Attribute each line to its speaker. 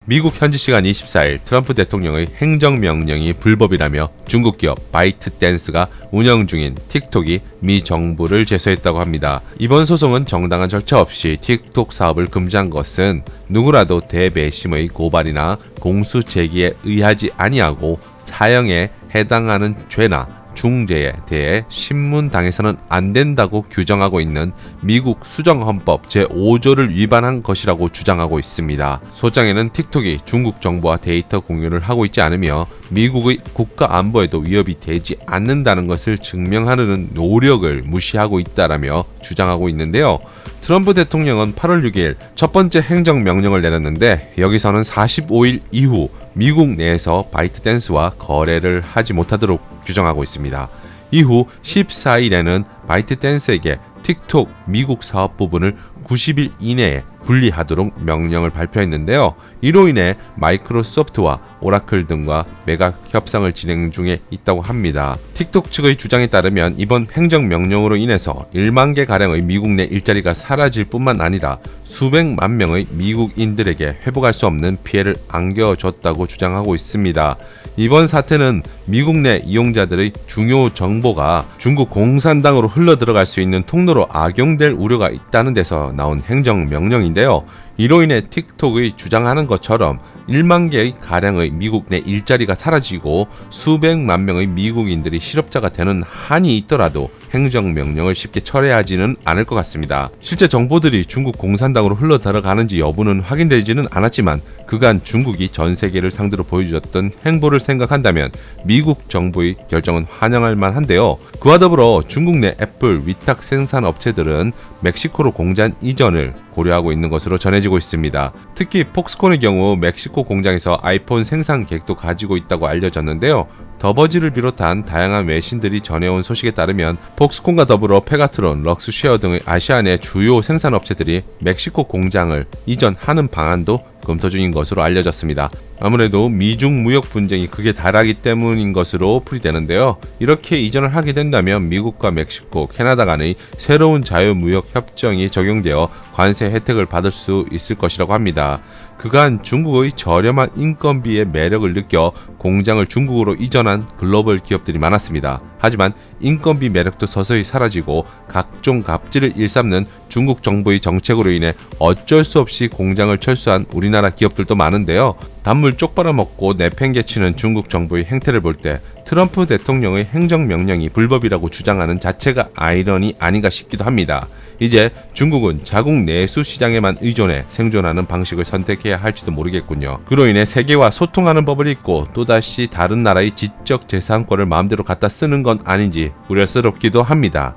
Speaker 1: 미국 현지 시간 24일 트럼프 대통령의 행정명령이 불법이라며 중국 기업 바이트댄스가 운영 중인 틱톡이 미 정부를 제소했다고 합니다. 이번 소송은 정당한 절차 없이 틱톡 사업을 금지한 것은 누구라도 대배심의 고발이나 공수 제기에 의하지 아니하고 사형에 해당하는 죄나 중죄에 대해 신문당해서는 안 된다고 규정하고 있는 미국 수정헌법 제5조를 위반한 것이라고 주장하고 있습니다. 소장에는 틱톡이 중국 정부와 데이터 공유를 하고 있지 않으며 미국의 국가 안보에도 위협이 되지 않는다는 것을 증명하려는 노력을 무시하고 있다라며 주장하고 있는데요. 트럼프 대통령은 8월 6일 첫 번째 행정명령을 내렸는데 여기서는 45일 이후 미국 내에서 바이트댄스와 거래를 하지 못하도록 규정하고 있습니다. 이후 14일에는 바이트댄스에게 틱톡 미국 사업 부분을 90일 이내에 분리하도록 명령을 발표했는데요. 이로 인해 마이크로소프트와 오라클 등과 매각 협상을 진행 중에 있다고 합니다. 틱톡 측의 주장에 따르면 이번 행정명령으로 인해서 1만 개 가량의 미국 내 일자리가 사라질 뿐만 아니라 수백만 명의 미국인들에게 회복할 수 없는 피해를 안겨줬다고 주장하고 있습니다. 이번 사태는 미국 내 이용자들의 중요 정보가 중국 공산당으로 흘러들어갈 수 있는 통로로 악용될 우려가 있다는 데서 나온 행정명령인데요. 이로 인해 틱톡의 주장하는 것처럼 1만 개의 가량의 미국 내 일자리가 사라지고 수백만 명의 미국인들이 실업자가 되는 한이 있더라도 행정명령을 쉽게 철회하지는 않을 것 같습니다. 실제 정보들이 중국 공산당으로 흘러들어가는지 여부는 확인되지는 않았지만 그간 중국이 전 세계를 상대로 보여주었던 행보를 생각한다면 미국 정부의 결정은 환영할 만한데요. 그와 더불어 중국 내 애플 위탁 생산 업체들은 멕시코로 공장 이전을 고려하고 있는 것으로 전해지고 있습니다. 특히 폭스콘의 경우 멕시코 공장에서 아이폰 생산 계획도 가지고 있다고 알려졌는데요. 더버지를 비롯한 다양한 외신들이 전해온 소식에 따르면 폭스콘과 더불어 페가트론, 럭스쉐어 등의 아시아 내 주요 생산업체들이 멕시코 공장을 이전하는 방안도 검토 중인 것으로 알려졌습니다. 아무래도 미중 무역 분쟁이 극에 달하기 때문인 것으로 풀이되는데요. 이렇게 이전을 하게 된다면 미국과 멕시코, 캐나다 간의 새로운 자유무역 협정이 적용되어 관세 혜택을 받을 수 있을 것이라고 합니다. 그간 중국의 저렴한 인건비의 매력을 느껴 공장을 중국으로 이전한 글로벌 기업들이 많았습니다. 하지만 인건비 매력도 서서히 사라지고 각종 갑질을 일삼는 중국 정부의 정책으로 인해 어쩔 수 없이 공장을 철수한 우리나라 기업들도 많은데요. 단물 쪽 빨아먹고 내팽개치는 중국 정부의 행태를 볼 때 트럼프 대통령의 행정명령이 불법이라고 주장하는 자체가 아이러니 아닌가 싶기도 합니다. 이제 중국은 자국 내수 시장에만 의존해 생존하는 방식을 선택해야 할지도 모르겠군요. 그로 인해 세계와 소통하는 법을 잊고 또다시 다른 나라의 지적 재산권을 마음대로 갖다 쓰는 건 아닌지 우려스럽기도 합니다.